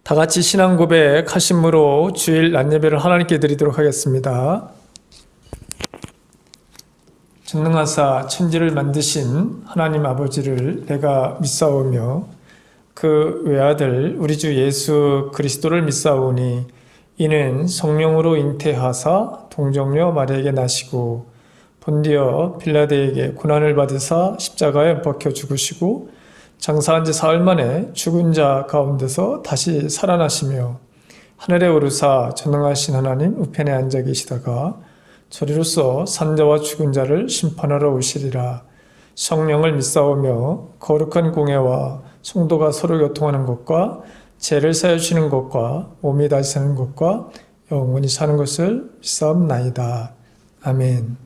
다 같이 신앙 고백 하심으로 주일 낮 예배를 하나님께 드리도록 하겠습니다. 전능하사 천지를 만드신 하나님 아버지를 내가 믿사오며 그 외아들 우리 주 예수 그리스도를 믿사오니 이는 성령으로 잉태하사 동정녀 마리아에게 나시고 본디어 빌라데에게 고난을 받으사 십자가에 박혀 죽으시고 장사한 지 사흘 만에 죽은 자 가운데서 다시 살아나시며 하늘에 오르사 전능하신 하나님 우편에 앉아 계시다가 저리로서 산자와 죽은 자를 심판하러 오시리라. 성령을 믿사오며 거룩한 공예와 성도가 서로 교통하는 것과 죄를 사여 주시는 것과 몸이 다시 사는 것과 영원히 사는 것을 믿사옵나이다. 아멘.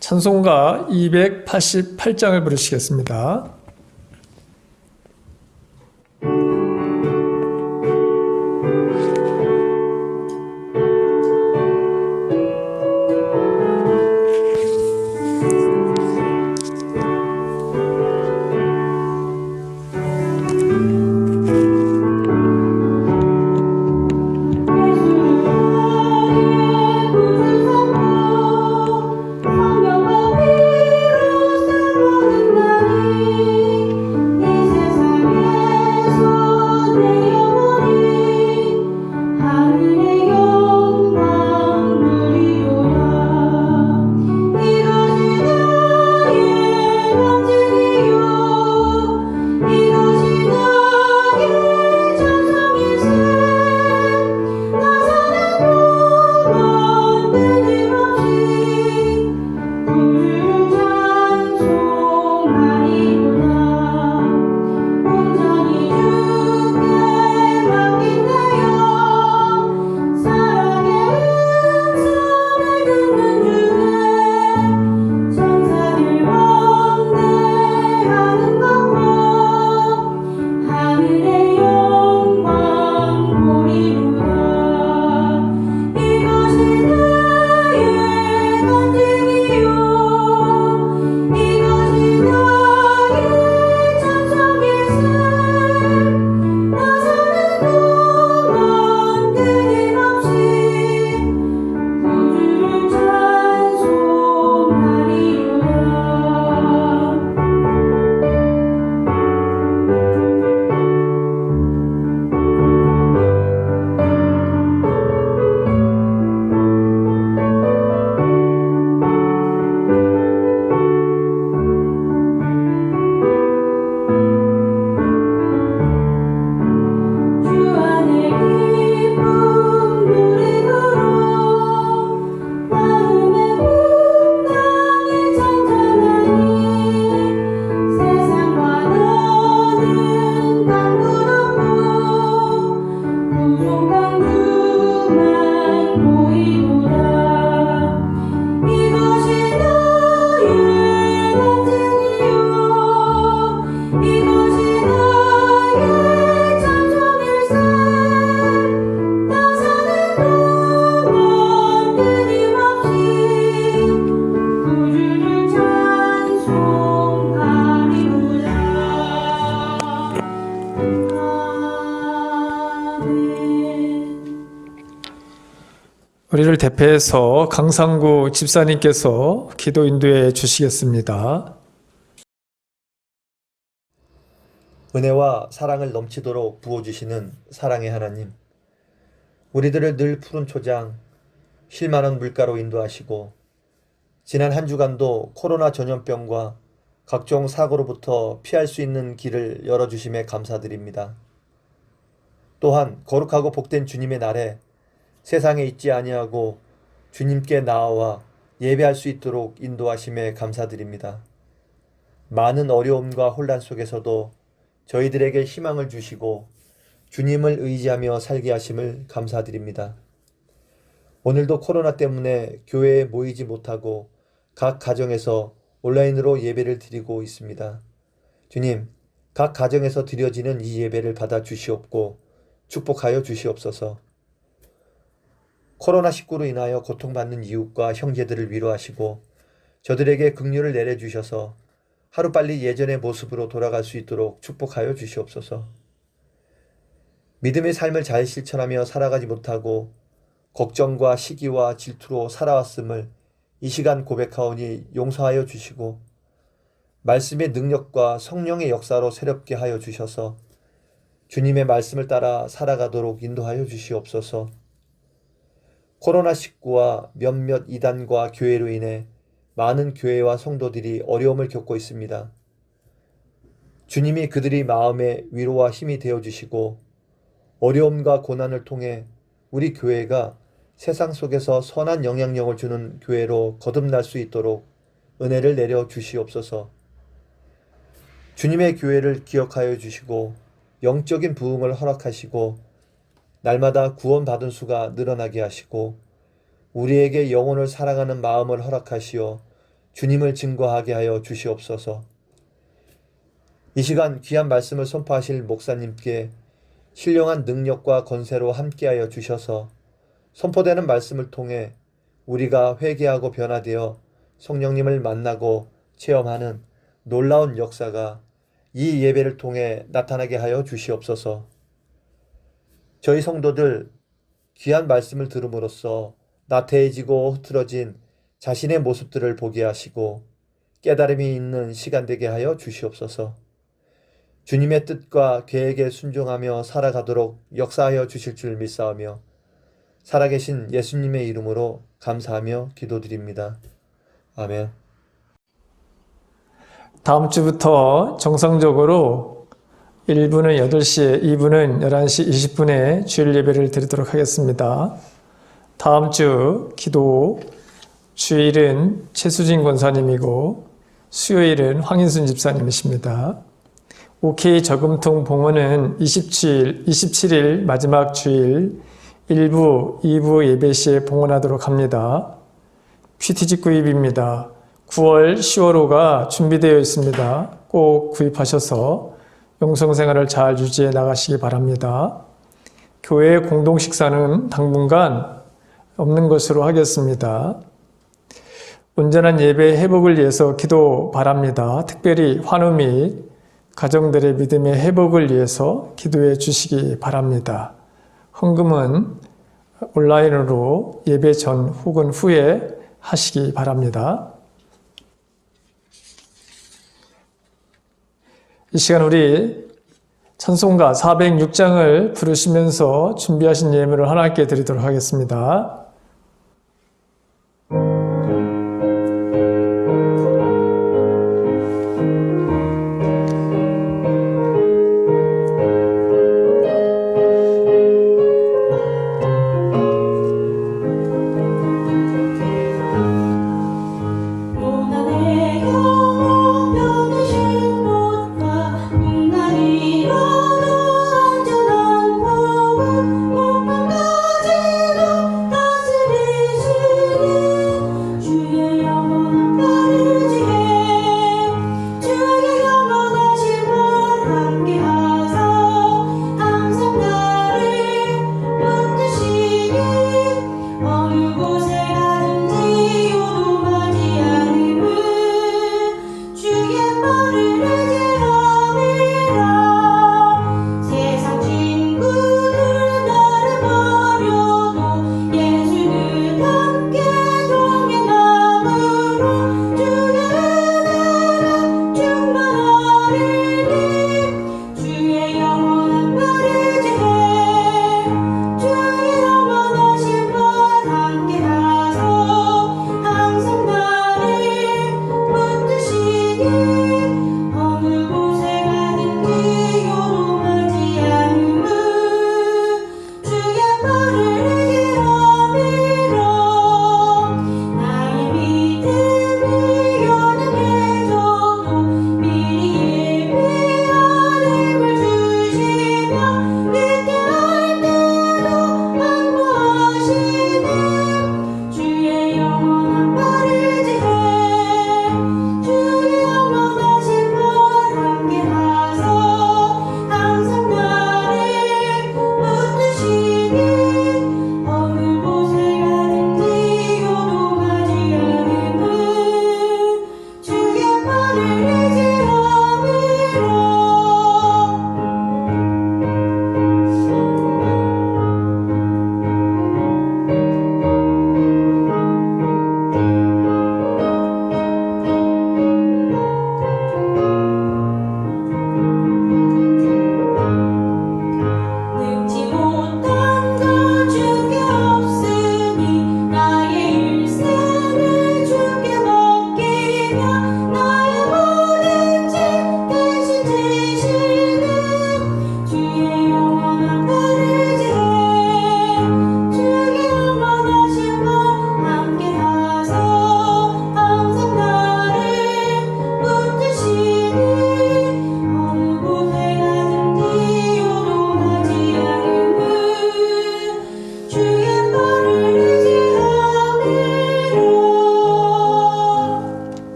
찬송가 288장을 부르시겠습니다. 우리를 대표해서 강상구 집사님께서 기도 인도해 주시겠습니다. 은혜와 사랑을 넘치도록 부어주시는 사랑의 하나님, 우리들을 늘 푸른 초장, 쉴 만한 물가로 인도하시고 지난 한 주간도 코로나 전염병과 각종 사고로부터 피할 수 있는 길을 열어주심에 감사드립니다. 또한 거룩하고 복된 주님의 날에 세상에 있지 아니하고 주님께 나아와 예배할 수 있도록 인도하심에 감사드립니다. 많은 어려움과 혼란 속에서도 저희들에게 희망을 주시고 주님을 의지하며 살게 하심을 감사드립니다. 오늘도 코로나 때문에 교회에 모이지 못하고 각 가정에서 온라인으로 예배를 드리고 있습니다. 주님, 각 가정에서 드려지는 이 예배를 받아 주시옵고 축복하여 주시옵소서. 코로나19로 인하여 고통받는 이웃과 형제들을 위로하시고 저들에게 긍휼을 내려주셔서 하루빨리 예전의 모습으로 돌아갈 수 있도록 축복하여 주시옵소서. 믿음의 삶을 잘 실천하며 살아가지 못하고 걱정과 시기와 질투로 살아왔음을 이 시간 고백하오니 용서하여 주시고 말씀의 능력과 성령의 역사로 새롭게 하여 주셔서 주님의 말씀을 따라 살아가도록 인도하여 주시옵소서. 코로나19와 몇몇 이단과 교회로 인해 많은 교회와 성도들이 어려움을 겪고 있습니다. 주님이 그들의 마음에 위로와 힘이 되어 주시고 어려움과 고난을 통해 우리 교회가 세상 속에서 선한 영향력을 주는 교회로 거듭날 수 있도록 은혜를 내려 주시옵소서. 주님의 교회를 기억하여 주시고 영적인 부흥을 허락하시고 날마다 구원받은 수가 늘어나게 하시고 우리에게 영혼을 사랑하는 마음을 허락하시어 주님을 증거하게 하여 주시옵소서. 이 시간 귀한 말씀을 선포하실 목사님께 신령한 능력과 권세로 함께하여 주셔서 선포되는 말씀을 통해 우리가 회개하고 변화되어 성령님을 만나고 체험하는 놀라운 역사가 이 예배를 통해 나타나게 하여 주시옵소서. 저희 성도들 귀한 말씀을 들음으로써 나태해지고 흐트러진 자신의 모습들을 보게 하시고 깨달음이 있는 시간 되게 하여 주시옵소서. 주님의 뜻과 계획에 순종하며 살아가도록 역사하여 주실 줄 믿사오며 살아계신 예수님의 이름으로 감사하며 기도드립니다. 아멘. 다음 주부터 정상적으로 1부는 8시에 2부는 11시 20분에 주일 예배를 드리도록 하겠습니다. 다음 주 기도 주일은 최수진 권사님이고 수요일은 황인순 집사님이십니다. OK 저금통 봉헌은 27일 마지막 주일 1부, 2부 예배 시에 봉헌하도록 합니다. 퀴티지 구입입니다. 9월, 10월호가 준비되어 있습니다. 꼭 구입하셔서 영성생활을 잘 유지해 나가시기 바랍니다. 교회 공동 식사는 당분간 없는 것으로 하겠습니다. 온전한 예배 회복을 위해서 기도 바랍니다. 특별히 환우 및 가정들의 믿음의 회복을 위해서 기도해 주시기 바랍니다. 헌금은 온라인으로 예배 전 혹은 후에 하시기 바랍니다. 이 시간 우리 찬송가 406장을 부르시면서 준비하신 예물을 하나님께 드리도록 하겠습니다.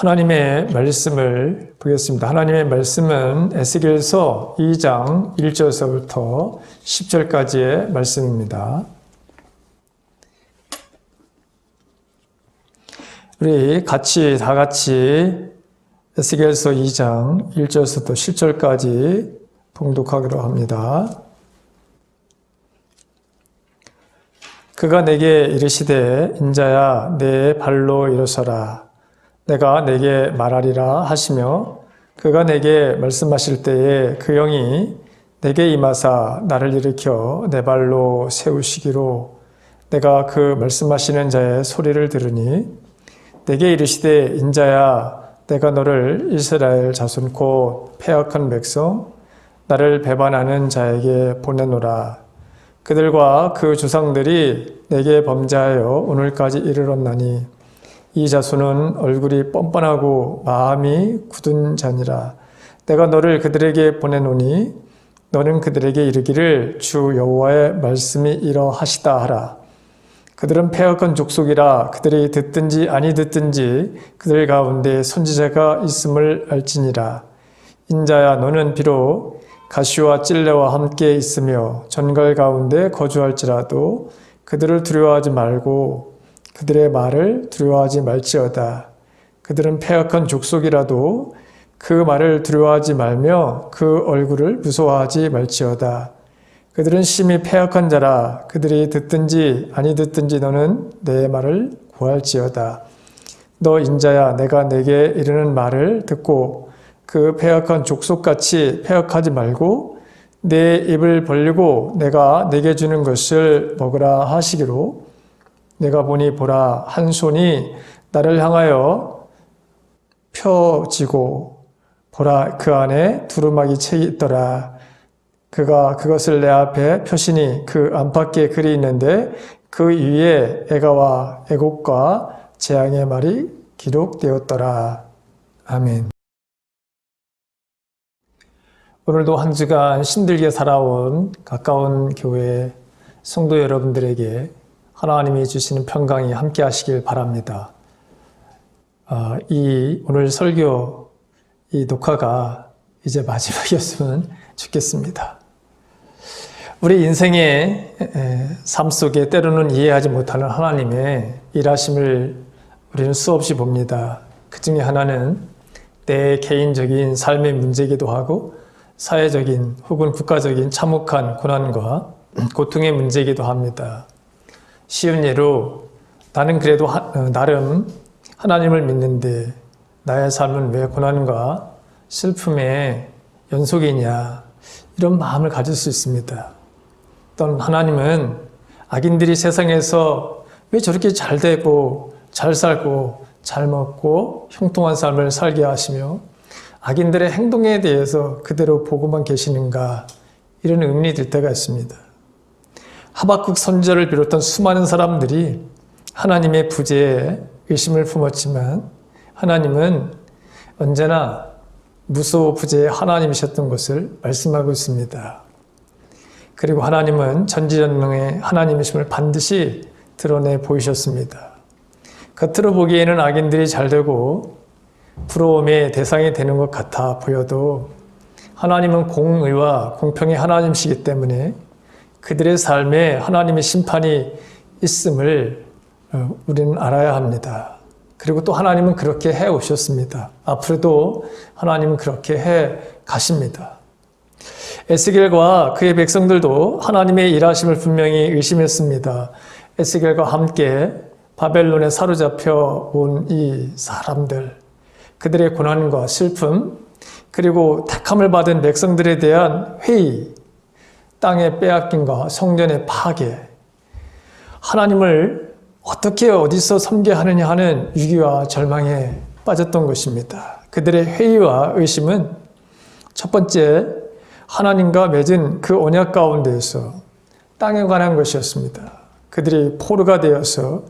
하나님의 말씀을 보겠습니다. 하나님의 말씀은 에스겔서 2장 1절서부터 10절까지의 말씀입니다. 우리 다 같이 에스겔서 2장 1절서부터 10절까지 봉독하기로 합니다. 그가 내게 이르시되 인자야 내 발로 일어서라 내가 내게 말하리라 하시며 그가 내게 말씀하실 때에 그 영이 내게 임하사 나를 일으켜 내 발로 세우시기로 내가 그 말씀하시는 자의 소리를 들으니 내게 이르시되 인자야 내가 너를 이스라엘 자손 곧 패역한 백성 나를 배반하는 자에게 보내노라. 그들과 그 주상들이 내게 범죄하여 오늘까지 이르렀나니 이 자손은 얼굴이 뻔뻔하고 마음이 굳은 자니라. 내가 너를 그들에게 보내노니 너는 그들에게 이르기를 주 여호와의 말씀이 이러하시다 하라. 그들은 패역한 족속이라 그들이 듣든지 아니 듣든지 그들 가운데 선지자가 있음을 알지니라. 인자야 너는 비록 가시와 찔레와 함께 있으며 전갈 가운데 거주할지라도 그들을 두려워하지 말고 그들의 말을 두려워하지 말지어다. 그들은 패역한 족속이라도 그 말을 두려워하지 말며 그 얼굴을 무서워하지 말지어다. 그들은 심히 패역한 자라. 그들이 듣든지 아니 듣든지 너는 내 말을 구할지어다. 너 인자야 내가 내게 이르는 말을 듣고 그 패역한 족속같이 패역하지 말고 내 입을 벌리고 내가 내게 주는 것을 먹으라 하시기로 내가 보니 보라 한 손이 나를 향하여 펴지고 보라 그 안에 두루마기 책이 있더라. 그가 그것을 내 앞에 펴시니 그 안팎에 글이 있는데 그 위에 애가와 애곡과 재앙의 말이 기록되었더라. 아멘. 오늘도 한 주간 힘들게 살아온 가까운 교회 성도 여러분들에게 하나님이 주시는 평강이 함께 하시길 바랍니다. 오늘 설교 이 녹화가 이제 마지막이었으면 좋겠습니다. 우리 인생의 삶 속에 때로는 이해하지 못하는 하나님의 일하심을 우리는 수없이 봅니다. 그 중에 하나는 내 개인적인 삶의 문제이기도 하고 사회적인 혹은 국가적인 참혹한 고난과 고통의 문제이기도 합니다. 쉬운 예로 나는 그래도 나름 하나님을 믿는데 나의 삶은 왜 고난과 슬픔의 연속이냐 이런 마음을 가질 수 있습니다. 또는 하나님은 악인들이 세상에서 왜 저렇게 잘 되고 잘 살고 잘 먹고 형통한 삶을 살게 하시며 악인들의 행동에 대해서 그대로 보고만 계시는가 이런 의문이 들 때가 있습니다. 하박국 선지자를 비롯한 수많은 사람들이 하나님의 부재에 의심을 품었지만 하나님은 언제나 무소부재의 하나님이셨던 것을 말씀하고 있습니다. 그리고 하나님은 전지전능의 하나님이심을 반드시 드러내 보이셨습니다. 겉으로 보기에는 악인들이 잘되고 부러움의 대상이 되는 것 같아 보여도 하나님은 공의와 공평의 하나님이시기 때문에 그들의 삶에 하나님의 심판이 있음을 우리는 알아야 합니다. 그리고 또 하나님은 그렇게 해 오셨습니다. 앞으로도 하나님은 그렇게 해 가십니다. 에스겔과 그의 백성들도 하나님의 일하심을 분명히 의심했습니다. 에스겔과 함께 바벨론에 사로잡혀 온 이 사람들, 그들의 고난과 슬픔, 그리고 택함을 받은 백성들에 대한 회의, 땅의 빼앗김과 성전의 파괴, 하나님을 어떻게 어디서 섬겨야 하느냐 하는 위기와 절망에 빠졌던 것입니다. 그들의 회의와 의심은 첫 번째, 하나님과 맺은 그 언약 가운데에서 땅에 관한 것이었습니다. 그들이 포로가 되어서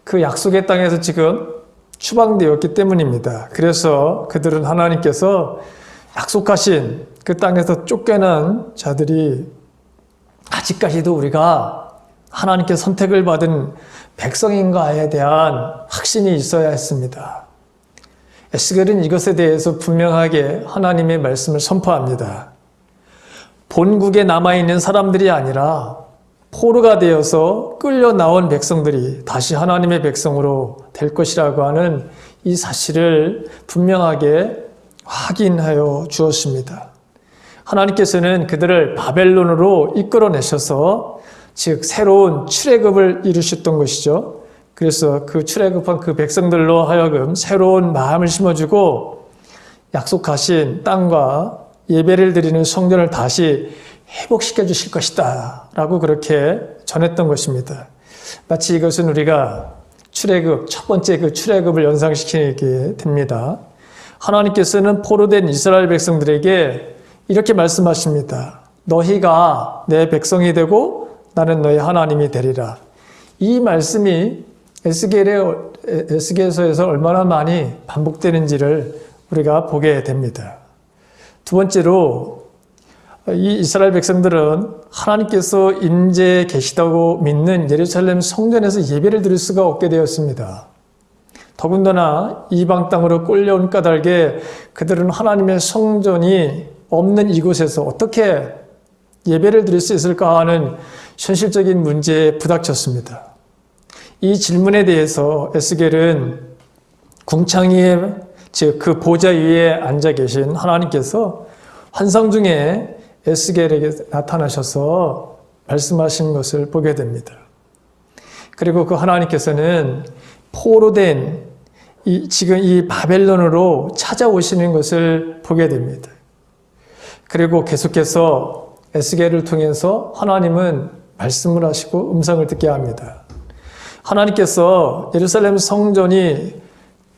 그 약속의 땅에서 지금 추방되었기 때문입니다. 그래서 그들은 하나님께서 약속하신 그 땅에서 쫓겨난 자들이 아직까지도 우리가 하나님께 선택을 받은 백성인가에 대한 확신이 있어야 했습니다. 에스겔은 이것에 대해서 분명하게 하나님의 말씀을 선포합니다. 본국에 남아있는 사람들이 아니라 포로가 되어서 끌려 나온 백성들이 다시 하나님의 백성으로 될 것이라고 하는 이 사실을 분명하게 확인하여 주었습니다. 하나님께서는 그들을 바벨론으로 이끌어내셔서 즉 새로운 출애굽을 이루셨던 것이죠. 그래서 그 출애굽한 그 백성들로 하여금 새로운 마음을 심어주고 약속하신 땅과 예배를 드리는 성전을 다시 회복시켜 주실 것이다 라고 그렇게 전했던 것입니다. 마치 이것은 우리가 출애굽, 첫 번째 그 출애굽을 연상시키게 됩니다. 하나님께서는 포로된 이스라엘 백성들에게 이렇게 말씀하십니다. 너희가 내 백성이 되고 나는 너희 하나님이 되리라. 이 말씀이 에스겔서에서 얼마나 많이 반복되는지를 우리가 보게 됩니다. 두 번째로 이 이스라엘 백성들은 하나님께서 임재해 계시다고 믿는 예루살렘 성전에서 예배를 드릴 수가 없게 되었습니다. 더군다나 이방 땅으로 끌려온 까닭에 그들은 하나님의 성전이 없는 이곳에서 어떻게 예배를 드릴 수 있을까 하는 현실적인 문제에 부닥쳤습니다. 이 질문에 대해서 에스겔은 궁창위에 즉 그 보좌 위에 앉아 계신 하나님께서 환상 중에 에스겔에게 나타나셔서 말씀하신 것을 보게 됩니다. 그리고 그 하나님께서는 포로된 지금 이 바벨론으로 찾아오시는 것을 보게 됩니다. 그리고 계속해서 에스겔을 통해서 하나님은 말씀을 하시고 음성을 듣게 합니다. 하나님께서 예루살렘 성전이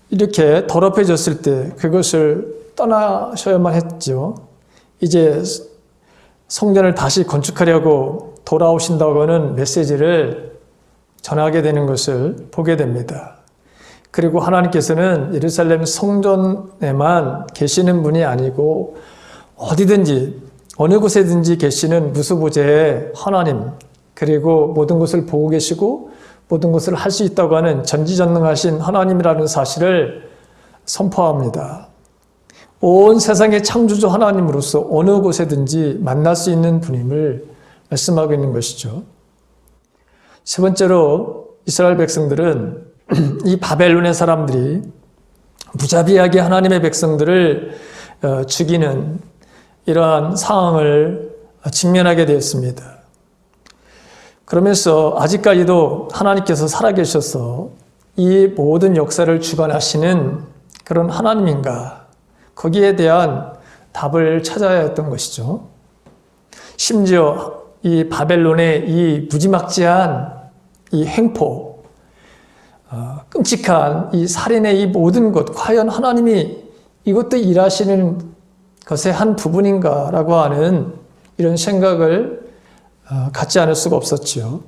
이렇게 더럽혀졌을 때 그것을 떠나셔야만 했죠. 이제 성전을 다시 건축하려고 돌아오신다고 하는 메시지를 전하게 되는 것을 보게 됩니다. 그리고 하나님께서는 예루살렘 성전에만 계시는 분이 아니고 어디든지 어느 곳에든지 계시는 무수보좌의 하나님, 그리고 모든 것을 보고 계시고 모든 것을 할 수 있다고 하는 전지전능하신 하나님이라는 사실을 선포합니다. 온 세상의 창조주 하나님으로서 어느 곳에든지 만날 수 있는 분임을 말씀하고 있는 것이죠. 세 번째로 이스라엘 백성들은 이 바벨론의 사람들이 무자비하게 하나님의 백성들을 죽이는 이러한 상황을 직면하게 되었습니다. 그러면서 아직까지도 하나님께서 살아계셔서 이 모든 역사를 주관하시는 그런 하나님인가, 거기에 대한 답을 찾아야 했던 것이죠. 심지어 이 바벨론의 이 무지막지한 이 횡포, 끔찍한 이 살인의 이 모든 것, 과연 하나님이 이것도 일하시는 것의 한 부분인가라고 하는 이런 생각을 갖지 않을 수가 없었죠.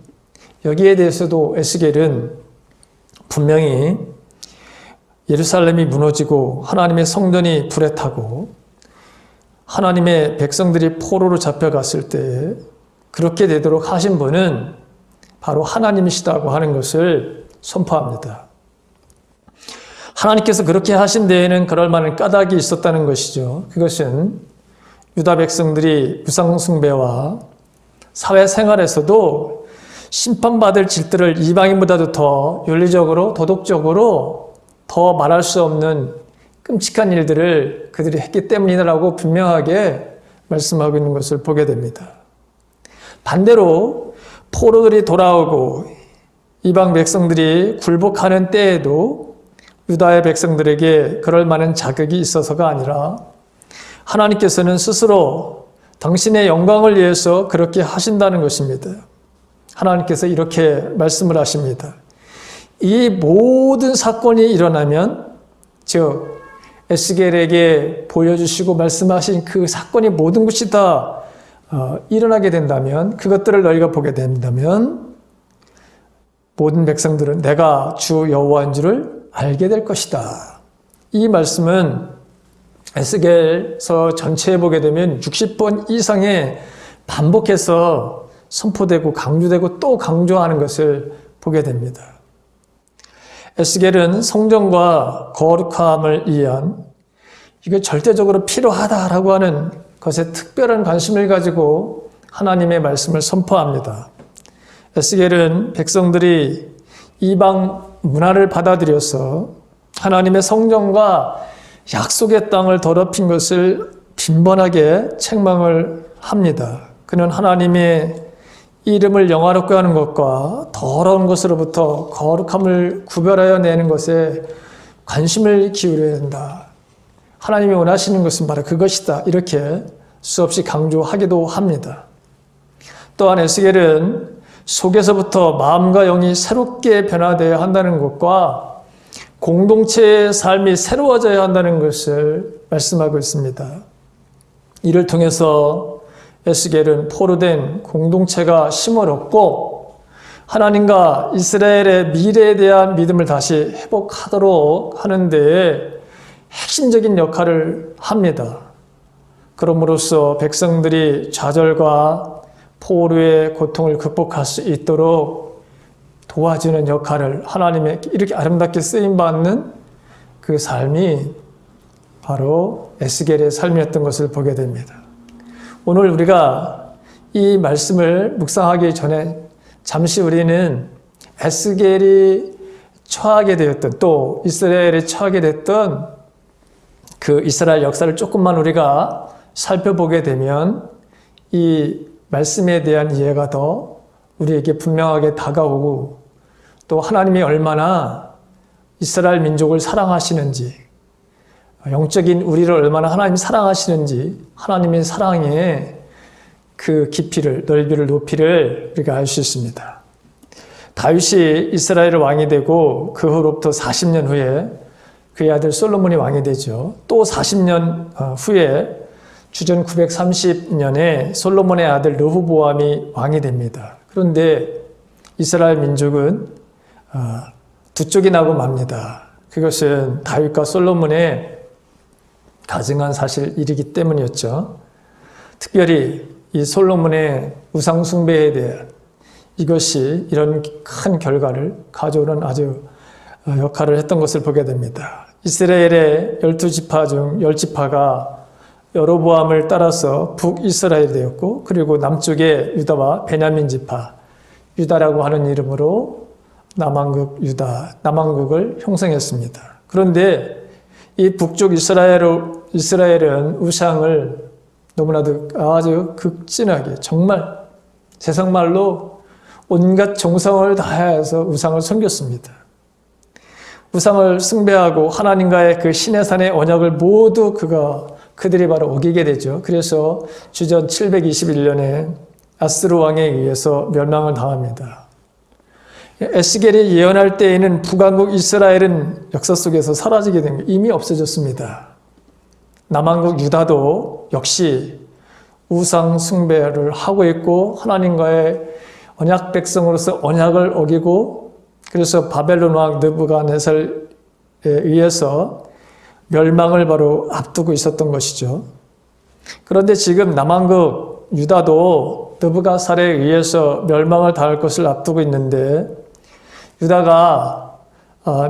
여기에 대해서도 에스겔은 분명히 예루살렘이 무너지고 하나님의 성전이 불에 타고 하나님의 백성들이 포로로 잡혀갔을 때 그렇게 되도록 하신 분은 바로 하나님이시다고 하는 것을 선포합니다. 하나님께서 그렇게 하신 데에는 그럴 만한 까닭이 있었다는 것이죠. 그것은 유다 백성들이 우상숭배와 사회생활에서도 심판받을 질들을 이방인보다도 더 윤리적으로 도덕적으로 더 말할 수 없는 끔찍한 일들을 그들이 했기 때문이라고 분명하게 말씀하고 있는 것을 보게 됩니다. 반대로 포로들이 돌아오고 이방 백성들이 굴복하는 때에도 유다의 백성들에게 그럴 만한 자격이 있어서가 아니라 하나님께서는 스스로 당신의 영광을 위해서 그렇게 하신다는 것입니다. 하나님께서 이렇게 말씀을 하십니다. 이 모든 사건이 일어나면, 즉 에스겔에게 보여주시고 말씀하신 그 사건이 모든 것이 다 일어나게 된다면, 그것들을 너희가 보게 된다면 모든 백성들은 내가 주 여호와인 줄을 알게 될 것이다. 이 말씀은 에스겔서 전체에 보게 되면 60번 이상의 반복해서 선포되고 강조되고 또 강조하는 것을 보게 됩니다. 에스겔은 성전과 거룩함을 위한 이게 절대적으로 필요하다라고 하는 것에 특별한 관심을 가지고 하나님의 말씀을 선포합니다. 에스겔은 백성들이 이방 문화를 받아들여서 하나님의 성전과 약속의 땅을 더럽힌 것을 빈번하게 책망을 합니다. 그는 하나님의 이름을 영화롭게 하는 것과 더러운 것으로부터 거룩함을 구별하여 내는 것에 관심을 기울여야 한다. 하나님이 원하시는 것은 바로 그것이다. 이렇게 수없이 강조하기도 합니다. 또한 에스겔은 속에서부터 마음과 영이 새롭게 변화되어야 한다는 것과 공동체의 삶이 새로워져야 한다는 것을 말씀하고 있습니다. 이를 통해서 에스겔은 포로된 공동체가 힘을 얻고 하나님과 이스라엘의 미래에 대한 믿음을 다시 회복하도록 하는 데에 핵심적인 역할을 합니다. 그럼으로써 백성들이 좌절과 포로의 고통을 극복할 수 있도록 도와주는 역할을 하나님의 이렇게 아름답게 쓰임받는 그 삶이 바로 에스겔의 삶이었던 것을 보게 됩니다. 오늘 우리가 이 말씀을 묵상하기 전에 잠시 우리는 에스겔이 처하게 되었던 또 이스라엘이 처하게 됐던 그 이스라엘 역사를 조금만 우리가 살펴보게 되면 이 말씀에 대한 이해가 더 우리에게 분명하게 다가오고 또 하나님이 얼마나 이스라엘 민족을 사랑하시는지 영적인 우리를 얼마나 하나님이 사랑하시는지 하나님의 사랑의 그 깊이를 넓이를 높이를 우리가 알 수 있습니다. 다윗이 이스라엘의 왕이 되고 그 후로부터 40년 후에 그의 아들 솔로몬이 왕이 되죠. 또 40년 후에 주전 930년에 솔로몬의 아들 르호보암이 왕이 됩니다. 그런데 이스라엘 민족은 두 쪽이 나고 맙니다. 그것은 다윗과 솔로몬의 가증한 사실 일이기 때문이었죠. 특별히 이 솔로몬의 우상 숭배에 대한 이것이 이런 큰 결과를 가져오는 아주 역할을 했던 것을 보게 됩니다. 이스라엘의 12지파 중 10지파가 여로보암을 따라서 북이스라엘이 되었고 그리고 남쪽에 유다와 베냐민 지파, 유다라고 하는 이름으로 남왕국 유다, 남왕국을 형성했습니다. 그런데 이 북쪽 이스라엘은 우상을 너무나도 아주 극진하게 정말 세상말로 온갖 정성을 다해서 우상을 섬겼습니다. 우상을 숭배하고 하나님과의 그 신의 산의 언약을 모두 그들이 바로 어기게 되죠. 그래서 주전 721년에 아스루 왕에 의해서 멸망을 당합니다. 에스겔이 예언할 때에는 북왕국 이스라엘은 역사 속에서 사라지게 된 게 이미 없어졌습니다. 남왕국 유다도 역시 우상 숭배를 하고 있고 하나님과의 언약 백성으로서 언약을 어기고 그래서 바벨론 왕 느부갓네살에 의해서 멸망을 바로 앞두고 있었던 것이죠. 그런데 지금 남왕국 유다도 느부갓네살에 의해서 멸망을 당할 것을 앞두고 있는데 유다가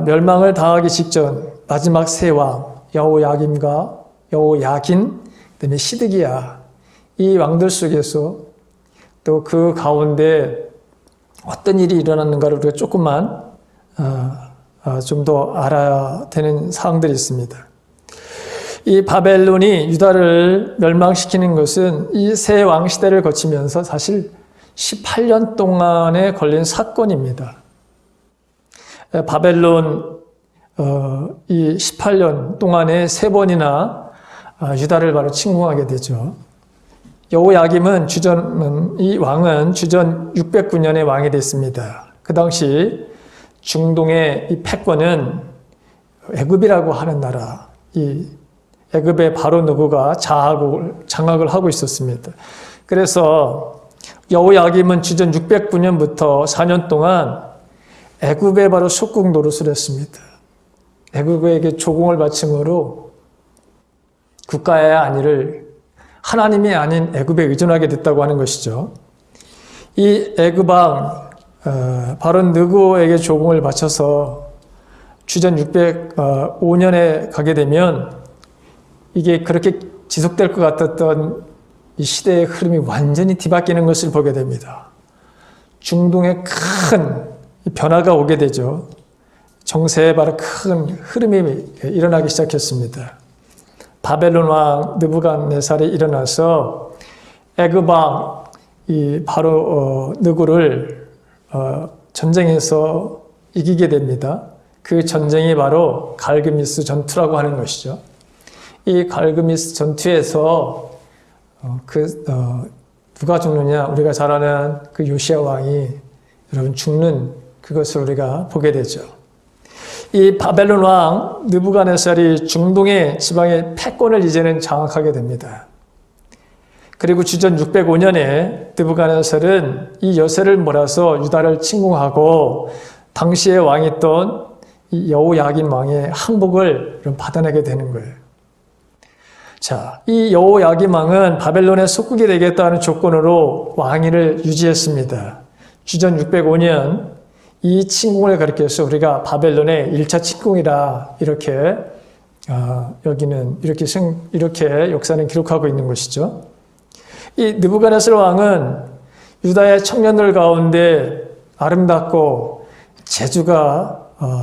멸망을 당하기 직전 마지막 세 왕 여호야김과 여호야긴 그다음에 시드기야 이 왕들 속에서 또 그 가운데 어떤 일이 일어났는가를 우리가 조금만 좀 더 알아야 되는 사항들이 있습니다. 이 바벨론이 유다를 멸망시키는 것은 이 세 왕 시대를 거치면서 사실 18년 동안에 걸린 사건입니다. 바벨론 이 18년 동안에 세 번이나 유다를 바로 침공하게 되죠. 여호야김은 이 왕은 주전 609년에 왕이 됐습니다. 그 당시 중동의 이 패권은 애굽이라고 하는 나라, 이 애굽의 바로 누구가 장악을 하고 있었습니다. 그래서 여호야김은 주전 609년부터 4년 동안 애굽에 바로 속국 노릇을 했습니다. 애굽에게 조공을 바침으로 국가의 안위를 하나님이 아닌 애굽에 의존하게 됐다고 하는 것이죠. 이 애굽 왕 바로 느고에게 조공을 바쳐서 주전 605년에 가게 되면 이게 그렇게 지속될 것 같았던 이 시대의 흐름이 완전히 뒤바뀌는 것을 보게 됩니다. 중동에 큰 변화가 오게 되죠. 정세에 바로 큰 흐름이 일어나기 시작했습니다. 바벨론 왕 느부갓네살이 일어나서 애굽 왕 바로 느고를 전쟁에서 이기게 됩니다. 그 전쟁이 바로 갈그미스 전투라고 하는 것이죠. 이 갈그미스 전투에서 누가 죽느냐? 우리가 잘 아는 그 요시야 왕이 여러분 죽는 그것을 우리가 보게 되죠. 이 바벨론 왕 느부갓네살이 중동의 지방의 패권을 이제는 장악하게 됩니다. 그리고 주전 605년에 느부갓네살은 이 여세를 몰아서 유다를 침공하고 당시의 왕이었던 이 여호야긴 왕의 항복을 받아내게 되는 거예요. 자, 이 여호야긴 왕은 바벨론의 속국이 되겠다는 조건으로 왕위를 유지했습니다. 주전 605년 이 침공을 가리켜서 우리가 바벨론의 1차 침공이라 이렇게 여기는 이렇게 역사는 기록하고 있는 것이죠. 이 느부갓네살 왕은 유다의 청년들 가운데 아름답고 재주가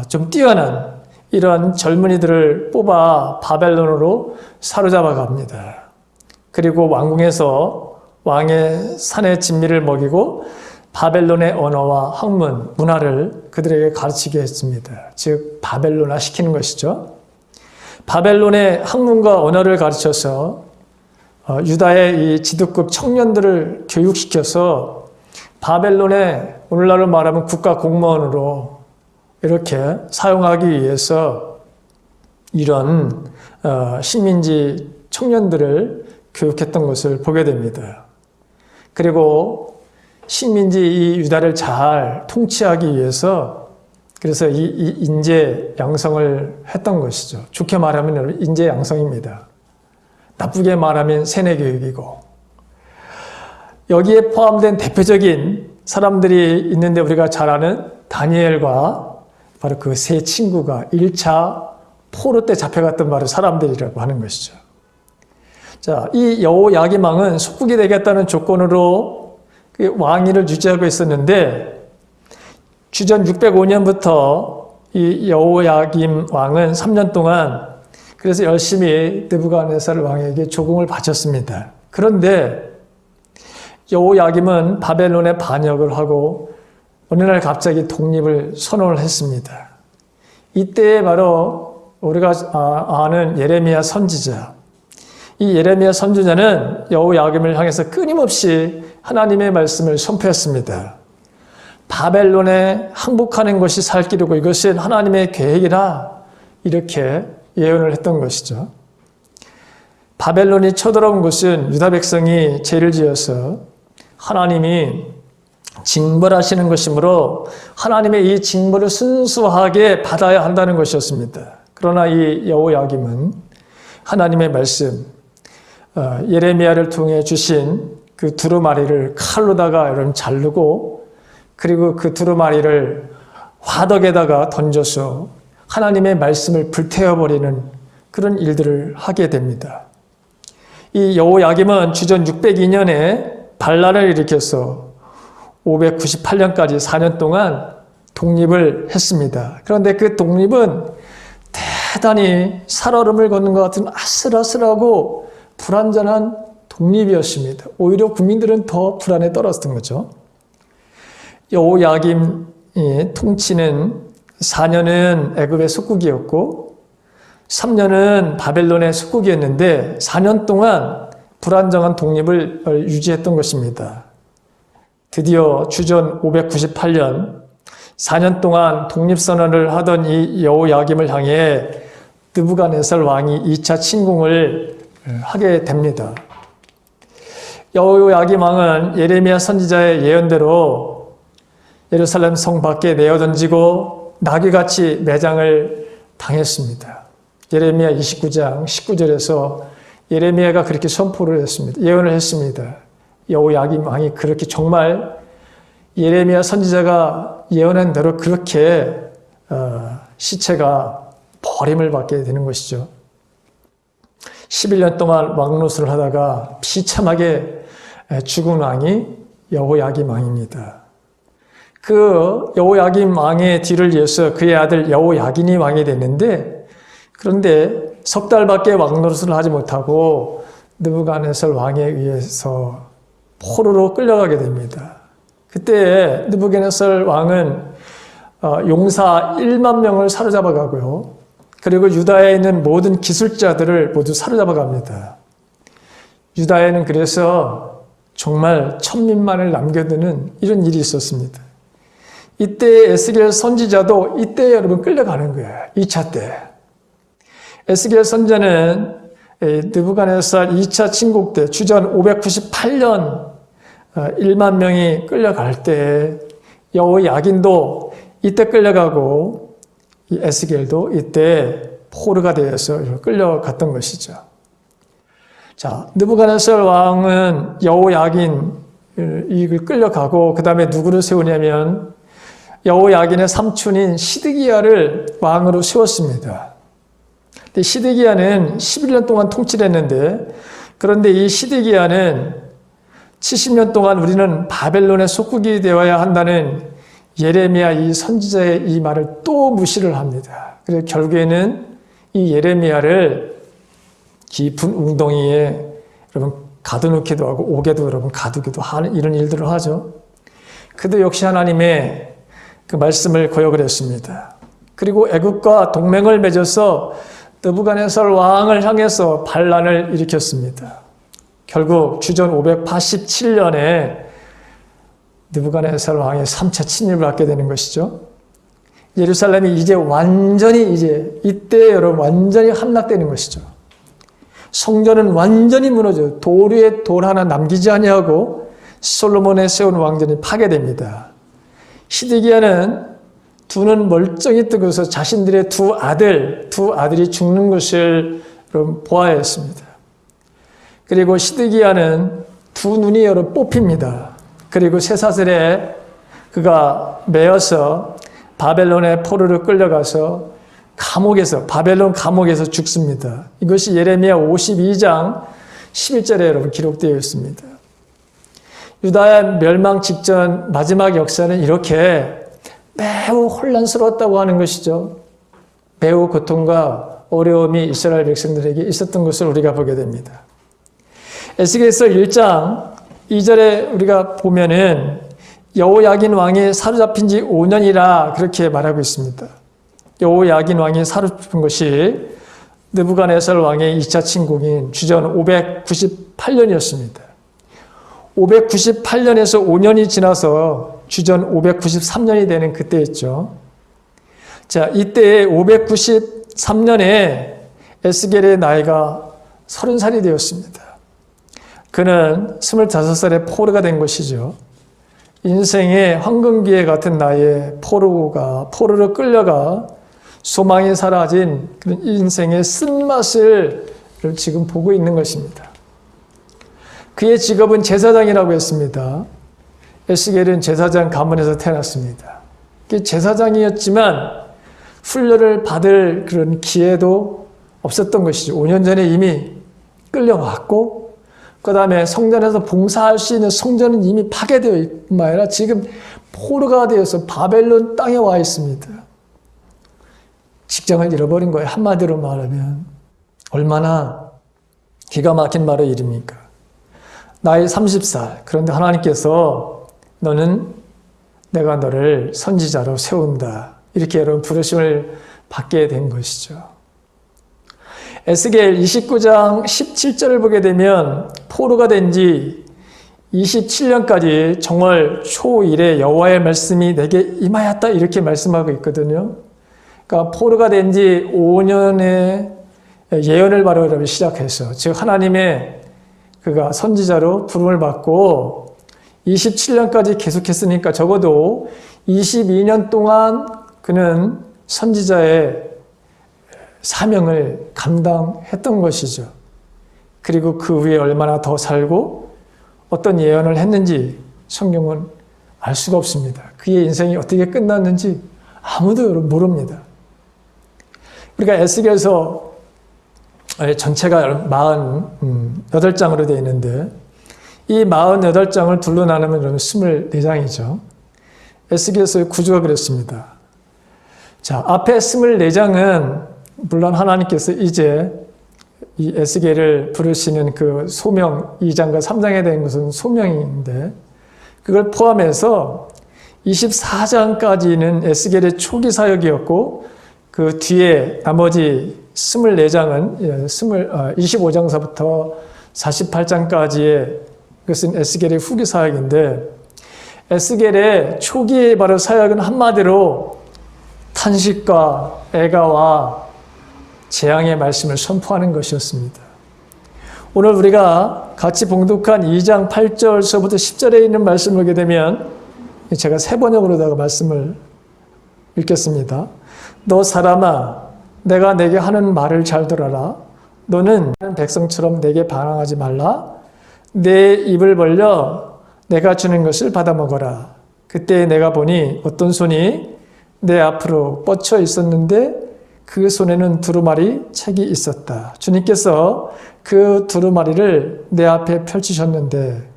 좀 뛰어난 이런 젊은이들을 뽑아 바벨론으로 사로잡아 갑니다. 그리고 왕궁에서 왕의 산의 진미를 먹이고 바벨론의 언어와 학문, 문화를 그들에게 가르치게 했습니다. 즉 바벨론화 시키는 것이죠. 바벨론의 학문과 언어를 가르쳐서 유다의 이 지도급 청년들을 교육시켜서 바벨론의 오늘날로 말하면 국가 공무원으로 이렇게 사용하기 위해서 이런 식민지 청년들을 교육했던 것을 보게 됩니다. 그리고 식민지 이 유다를 잘 통치하기 위해서 그래서 이 인재 양성을 했던 것이죠. 좋게 말하면 인재 양성입니다. 나쁘게 말하면 세뇌 교육이고 여기에 포함된 대표적인 사람들이 있는데 우리가 잘 아는 다니엘과 바로 그 세 친구가 1차 포로 때 잡혀갔던 바로 사람들이라고 하는 것이죠. 자, 이 여호야긴 왕은 속국이 되겠다는 조건으로 그 왕위를 유지하고 있었는데 주전 605년부터 이 여호야긴 왕은 3년 동안 그래서 열심히 느부갓네살 왕에게 조공을 바쳤습니다. 그런데 여호야김은 바벨론에 반역을 하고 어느 날 갑자기 독립을 선언을 했습니다. 이때 바로 우리가 아는 예레미야 선지자, 이 예레미야 선지자는 여호야김을 향해서 끊임없이 하나님의 말씀을 선포했습니다. 바벨론에 항복하는 것이 살 길이고 이것은 하나님의 계획이라 이렇게 예언을 했던 것이죠. 바벨론이 쳐들어온 것은 유다 백성이 죄를 지어서 하나님이 징벌하시는 것이므로 하나님의 이 징벌을 순수하게 받아야 한다는 것이었습니다. 그러나 이 여호야김은 하나님의 말씀, 예레미야를 통해 주신 그 두루마리를 칼로다가 여러분 자르고 그리고 그 두루마리를 화덕에다가 던져서 하나님의 말씀을 불태워버리는 그런 일들을 하게 됩니다. 이 여호야김은 주전 602년에 반란을 일으켜서 598년까지 4년 동안 독립을 했습니다. 그런데 그 독립은 대단히 살얼음을 걷는 것 같은 아슬아슬하고 불완전한 독립이었습니다. 오히려 국민들은 더 불안에 떨었던 거죠. 여호야김이 통치는 4년은 애굽의 속국이었고 3년은 바벨론의 속국이었는데 4년 동안 불안정한 독립을 유지했던 것입니다. 드디어 주전 598년 4년 동안 독립선언을 하던 이 여호야김을 향해 느부갓네살 왕이 2차 침공을 하게 됩니다. 여호야김 왕은 예레미야 선지자의 예언대로 예루살렘 성 밖에 내어던지고 나귀같이 매장을 당했습니다. 예레미야 29장 19절에서 예레미야가 그렇게 선포를 했습니다. 예언을 했습니다. 여호야김 왕이 그렇게 정말 예레미야 선지자가 예언한 대로 그렇게 시체가 버림을 받게 되는 것이죠. 11년 동안 왕노릇을 하다가 비참하게 죽은 왕이 여호야김 왕입니다. 그 여호야김 왕의 뒤를 이어서 그의 아들 여호야긴이 왕이 됐는데, 그런데 석 달밖에 왕노릇을 하지 못하고 느부갓네살 왕에 의해서 포로로 끌려가게 됩니다. 그때 느부갓네살 왕은 용사 1만 명을 사로잡아 가고요. 그리고 유다에 있는 모든 기술자들을 모두 사로잡아 갑니다. 유다에는 그래서 정말 천민만을 남겨두는 이런 일이 있었습니다. 이때 에스겔 선지자도 이때 여러분 끌려가는 거예요. 2차 때. 에스겔 선지자는 느부갓네살 2차 침공 때 주전 598년 1만 명이 끌려갈 때 여호야긴도 이때 끌려가고 이 에스겔도 이때 포로가 되어서 끌려갔던 것이죠. 자, 느부갓네살 왕은 여호야긴 이걸 끌려가고 그 다음에 누구를 세우냐면 여호야긴의 삼촌인 시드기야를 왕으로 세웠습니다. 근데 시드기야는 11년 동안 통치를 했는데, 그런데 이 시드기야는 70년 동안 우리는 바벨론의 속국이 되어야 한다는 예레미야 이 선지자의 이 말을 또 무시를 합니다. 그래서 결국에는 이 예레미야를 깊은 웅덩이에 여러분 가둬놓기도 하고 옥에도 여러분 가두기도 하는 이런 일들을 하죠. 그도 역시 하나님의 그 말씀을 거역을 했습니다. 그리고 애국과 동맹을 맺어서 느부갓네살 왕을 향해서 반란을 일으켰습니다. 결국 주전 587년에 느부갓네살 왕의 3차 침입을 받게 되는 것이죠. 예루살렘이 이제 완전히 이때 여러분 완전히 함락되는 것이죠. 성전은 완전히 무너져 돌 위에 돌 하나 남기지 아니하고 솔로몬의 세운 왕전이 파괴됩니다. 시드기야는 두 눈 멀쩡히 뜨고서 자신들의 두 아들이 죽는 것을 보아했습니다. 그리고 시드기야는 두 눈이 여러 뽑힙니다. 그리고 쇠사슬에 그가 매어서 바벨론의 포로로 끌려가서 바벨론 감옥에서 죽습니다. 이것이 예레미야 52장 11절에 여러분 기록되어 있습니다. 유다의 멸망 직전 마지막 역사는 이렇게 매우 혼란스러웠다고 하는 것이죠. 매우 고통과 어려움이 이스라엘 백성들에게 있었던 것을 우리가 보게 됩니다. 에스겔서 1장 2절에 우리가 보면은 여호야긴 왕이 사로잡힌 지 5년이라 그렇게 말하고 있습니다. 여호야긴 왕이 사로잡힌 것이 느부갓네살 왕의 2차 침공인 주전 598년이었습니다. 598년에서 5년이 지나서 주전 593년이 되는 그때였죠. 자, 이때 593년에 에스겔의 나이가 30살이 되었습니다. 그는 25살에 포로가 된 것이죠. 인생의 황금기회 같은 나이에 포로로 끌려가 소망이 사라진 그런 인생의 쓴맛을 지금 보고 있는 것입니다. 그의 직업은 제사장이라고 했습니다. 에스겔은 제사장 가문에서 태어났습니다. 제사장이었지만 훈련을 받을 그런 기회도 없었던 것이죠. 5년 전에 이미 끌려왔고 그 다음에 성전에서 봉사할 수 있는 성전은 이미 파괴되어 있뿐만 아니라 지금 포로가 되어서 바벨론 땅에 와 있습니다. 직장을 잃어버린 거예요. 한마디로 말하면 얼마나 기가 막힌 말의 일입니까? 나이 30살. 그런데 하나님께서 너는 내가 너를 선지자로 세운다. 이렇게 여러분 부르심을 받게 된 것이죠. 에스겔 29장 17절을 보게 되면 포로가 된 지 27년까지 정월 초1에 여호와의 말씀이 내게 임하였다 이렇게 말씀하고 있거든요. 그러니까 포로가 된 지 5년의 예언을 바로 시작해서 즉 하나님의 그가 선지자로 부름을 받고 27년까지 계속했으니까 적어도 22년 동안 그는 선지자의 사명을 감당했던 것이죠. 그리고 그 후에 얼마나 더 살고 어떤 예언을 했는지 성경은 알 수가 없습니다. 그의 인생이 어떻게 끝났는지 아무도 모릅니다. 우리가 에스겔서 전체가 48장으로 되어 있는데 이 48장을 둘로 나누면 여러분 24장이죠. 에스겔서의 구조가 그렇습니다. 자, 앞에 24장은 물론 하나님께서 이제 이 에스겔을 부르시는 그 소명 2장과 3장에 대한 것은 소명인데 그걸 포함해서 24장까지는 에스겔의 초기 사역이었고 그 뒤에 나머지 24장은 25장서부터 48장까지의 그것은 에스겔의 후기 사역인데 에스겔의 초기의 바로 사역은 한마디로 탄식과 애가와 재앙의 말씀을 선포하는 것이었습니다. 오늘 우리가 같이 봉독한 2장 8절서부터 10절에 있는 말씀을 보게 되면 제가 세 번역으로다가 말씀을 읽겠습니다. 너 사람아, 내가 내게 하는 말을 잘 들어라. 너는 백성처럼 내게 반항하지 말라. 내 입을 벌려 내가 주는 것을 받아먹어라. 그때 내가 보니 어떤 손이 내 앞으로 뻗쳐 있었는데 그 손에는 두루마리 책이 있었다. 주님께서 그 두루마리를 내 앞에 펼치셨는데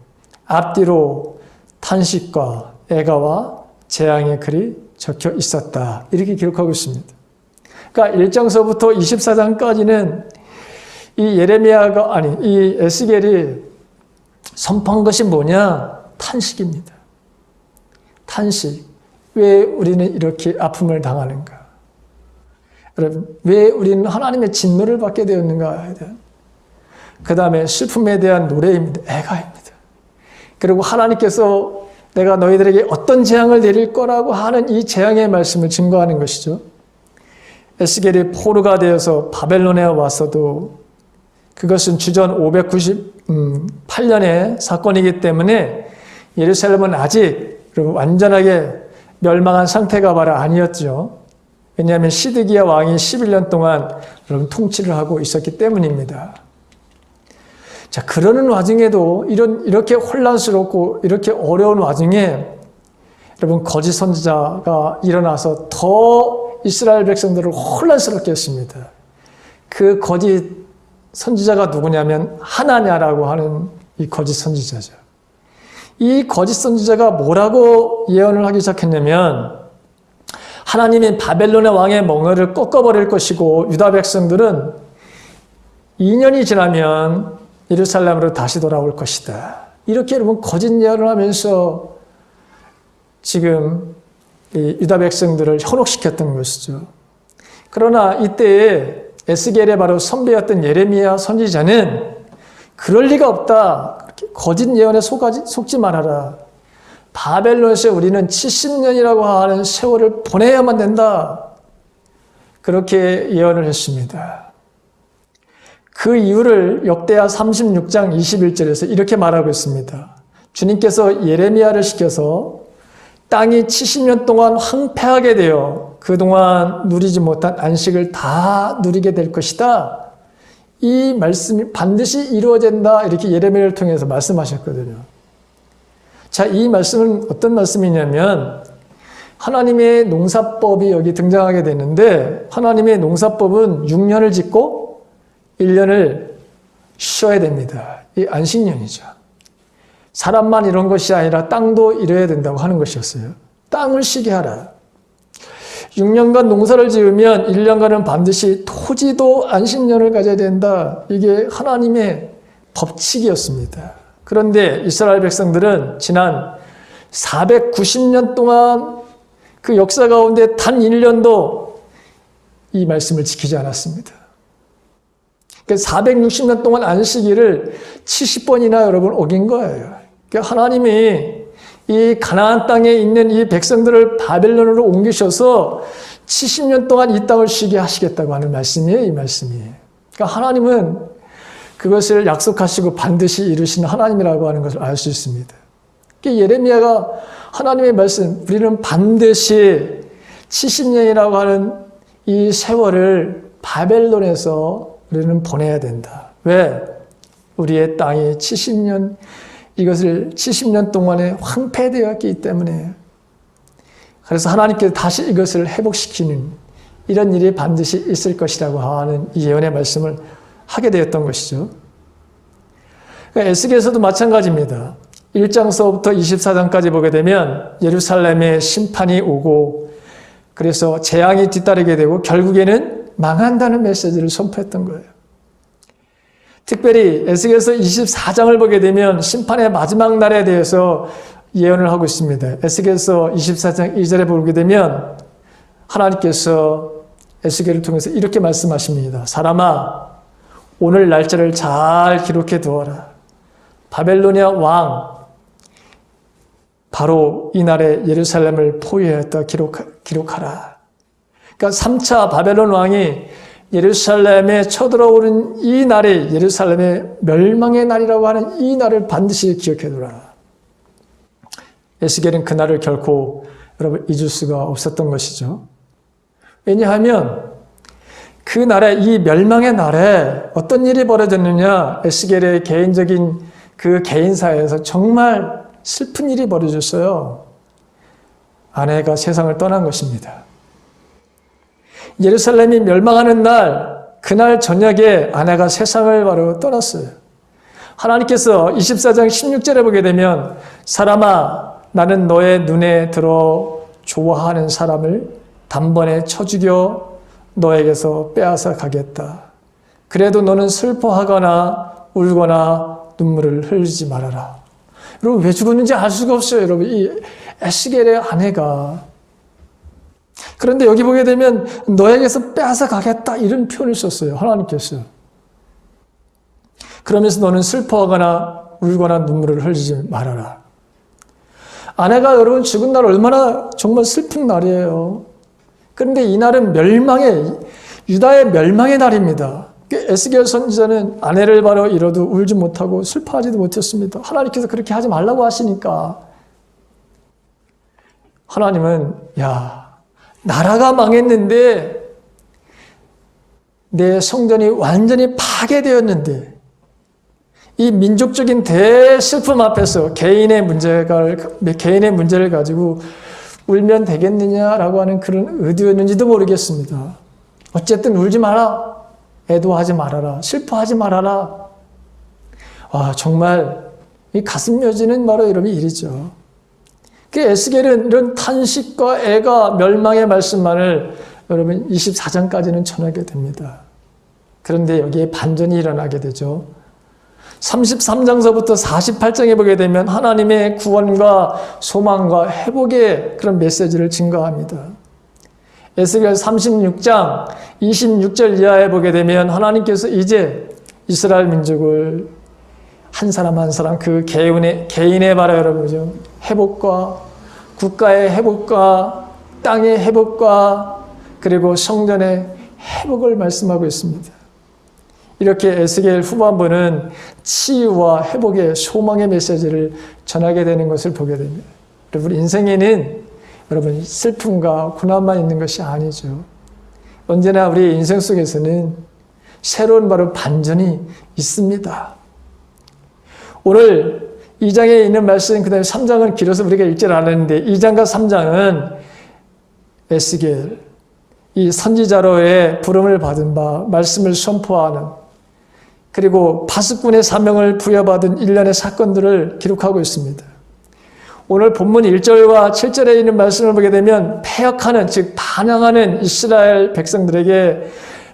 앞뒤로 탄식과 애가와 재앙의 글이 적혀 있었다. 이렇게 기록하고 있습니다. 그러니까 1장서부터 24장까지는 이 에스겔이 선포한 것이 뭐냐? 탄식입니다. 탄식. 왜 우리는 이렇게 아픔을 당하는가? 여러분, 왜 우리는 하나님의 진노를 받게 되었는가에 대한 그 다음에 슬픔에 대한 노래입니다. 애가입니다. 그리고 하나님께서 내가 너희들에게 어떤 재앙을 내릴 거라고 하는 이 재앙의 말씀을 증거하는 것이죠. 에스겔이 포로가 되어서 바벨론에 왔어도 그것은 주전 598년의 사건이기 때문에 예루살렘은 아직 완전하게 멸망한 상태가 바로 아니었죠. 왜냐하면 시드기야 왕이 11년 동안 통치를 하고 있었기 때문입니다. 자, 그러는 와중에도 이렇게 혼란스럽고 이렇게 어려운 와중에 여러분 거짓 선지자가 일어나서 더 이스라엘 백성들을 혼란스럽게 했습니다. 그 거짓 선지자가 누구냐면 하나냐라고 하는 이 거짓 선지자죠. 이 거짓 선지자가 뭐라고 예언을 하기 시작했냐면 하나님이 바벨론의 왕의 멍에를 꺾어버릴 것이고 유다 백성들은 2년이 지나면 예루살렘으로 다시 돌아올 것이다. 이렇게 여러분 거짓 예언을 하면서 지금 이 유다 백성들을 현혹시켰던 것이죠. 그러나 이때에 에스겔의 바로 선배였던 예레미야 선지자는 그럴 리가 없다. 거짓 예언에 속지 말아라. 바벨론에서 우리는 70년이라고 하는 세월을 보내야만 된다. 그렇게 예언을 했습니다. 그 이유를 역대하 36장 21절에서 이렇게 말하고 있습니다. 주님께서 예레미야를 시켜서 땅이 70년 동안 황폐하게 되어 그동안 누리지 못한 안식을 다 누리게 될 것이다. 이 말씀이 반드시 이루어진다. 이렇게 예레미야를 통해서 말씀하셨거든요. 자, 이 말씀은 어떤 말씀이냐면 하나님의 농사법이 여기 등장하게 되는데 하나님의 농사법은 6년을 짓고 1년을 쉬어야 됩니다. 이 안식년이죠. 사람만 이런 것이 아니라 땅도 이뤄야 된다고 하는 것이었어요. 땅을 쉬게 하라. 6년간 농사를 지으면 1년간은 반드시 토지도 안식년을 가져야 된다. 이게 하나님의 법칙이었습니다. 그런데 이스라엘 백성들은 지난 490년 동안 그 역사 가운데 단 1년도 이 말씀을 지키지 않았습니다. 460년 동안 안식일을 70번이나 여러분 어긴 거예요. 그러니까 하나님이 이 가나안 땅에 있는 이 백성들을 바벨론으로 옮기셔서 70년 동안 이 땅을 쉬게 하시겠다고 하는 말씀이에요. 이 말씀이. 그러니까 하나님은 그것을 약속하시고 반드시 이루시는 하나님이라고 하는 것을 알 수 있습니다. 그러니까 예레미야가 하나님의 말씀, 우리는 반드시 70년이라고 하는 이 세월을 바벨론에서 우리는 보내야 된다. 왜? 우리의 땅이 70년, 이것을 70년 동안에 황폐되었기 때문에. 그래서 하나님께서 다시 이것을 회복시키는 이런 일이 반드시 있을 것이라고 하는 이 예언의 말씀을 하게 되었던 것이죠. 에스겔에서도 마찬가지입니다. 1장서부터 24장까지 보게 되면 예루살렘에 심판이 오고 그래서 재앙이 뒤따르게 되고 결국에는 망한다는 메시지를 선포했던 거예요. 특별히 에스겔서 24장을 보게 되면 심판의 마지막 날에 대해서 예언을 하고 있습니다. 에스겔서 24장 2절에 보게 되면 하나님께서 에스겔을 통해서 이렇게 말씀하십니다. 사람아, 오늘 날짜를 잘 기록해 두어라. 바벨로니아 왕 바로 이날에 예루살렘을 포위하였다 기록하라. 그러니까 3차 바벨론 왕이 예루살렘에 쳐들어오는 이 날이 예루살렘의 멸망의 날이라고 하는 이 날을 반드시 기억해두라. 에스겔은 그날을 결코 여러분 잊을 수가 없었던 것이죠. 왜냐하면 그 날에 이 멸망의 날에 어떤 일이 벌어졌느냐, 에스겔의 개인적인 그 개인사에서 정말 슬픈 일이 벌어졌어요. 아내가 세상을 떠난 것입니다. 예루살렘이 멸망하는 날, 그날 저녁에 아내가 세상을 바로 떠났어요. 하나님께서 24장 16절에 보게 되면 사람아, 나는 너의 눈에 들어 좋아하는 사람을 단번에 쳐 죽여 너에게서 빼앗아 가겠다. 그래도 너는 슬퍼하거나 울거나 눈물을 흘리지 말아라. 여러분, 왜 죽었는지 알 수가 없어요. 여러분, 이 에스겔의 아내가. 그런데 여기 보게 되면 너에게서 빼앗아 가겠다 이런 표현을 썼어요. 하나님께서. 그러면서 너는 슬퍼하거나 울거나 눈물을 흘리지 말아라. 아내가 여러분 죽은 날 얼마나 정말 슬픈 날이에요. 그런데 이 날은 유다의 멸망의 날입니다. 에스겔 선지자는 아내를 바로 잃어도 울지 못하고 슬퍼하지도 못했습니다. 하나님께서 그렇게 하지 말라고 하시니까 하나님은 나라가 망했는데 내 성전이 완전히 파괴되었는데 이 민족적인 대슬픔 앞에서 개인의 문제를 가지고 울면 되겠느냐라고 하는 그런 의도였는지도 모르겠습니다. 어쨌든 울지 마라. 애도하지 말아라. 슬퍼하지 말아라. 정말 이 가슴 며지는 바로 이런 일이죠. 그 에스겔은 이런 탄식과 애가 멸망의 말씀만을 여러분 24장까지는 전하게 됩니다. 그런데 여기에 반전이 일어나게 되죠. 33장서부터 48장에 보게 되면 하나님의 구원과 소망과 회복의 그런 메시지를 증거합니다. 에스겔 36장 26절 이하에 보게 되면 하나님께서 이제 이스라엘 민족을 한 사람 한 사람 그 개인의 바로 여러분죠. 회복과 국가의 회복과 땅의 회복과 그리고 성전의 회복을 말씀하고 있습니다. 이렇게 에스겔 후반부는 치유와 회복의 소망의 메시지를 전하게 되는 것을 보게 됩니다. 여러분 인생에는 여러분 슬픔과 고난만 있는 것이 아니죠. 언제나 우리 인생 속에서는 새로운 바로 반전이 있습니다. 오늘 2장에 있는 말씀, 그 다음에 3장은 길어서 우리가 읽질 않았는데 2장과 3장은 에스겔, 이 선지자로의 부름을 받은 바 말씀을 선포하는 그리고 파수꾼의 사명을 부여받은 일련의 사건들을 기록하고 있습니다. 오늘 본문 1절과 7절에 있는 말씀을 보게 되면 패역하는, 즉 반항하는 이스라엘 백성들에게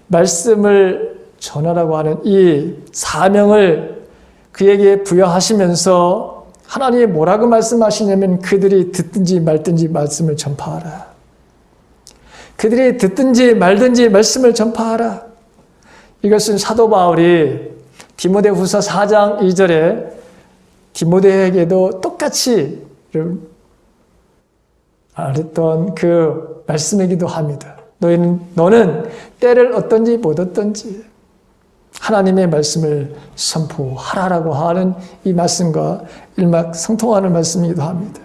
말씀을 전하라고 하는 이 사명을 그에게 부여하시면서 하나님이 뭐라고 말씀하시냐면 그들이 듣든지 말든지 말씀을 전파하라. 그들이 듣든지 말든지 말씀을 전파하라. 이것은 사도 바울이 디모데후서 4장 2절에 디모데에게도 똑같이 말했던 그 말씀이기도 합니다. 너는 때를 얻든지 못 얻든지 하나님의 말씀을 선포하라라고 하는 이 말씀과 일맥상통하는 말씀이기도 합니다.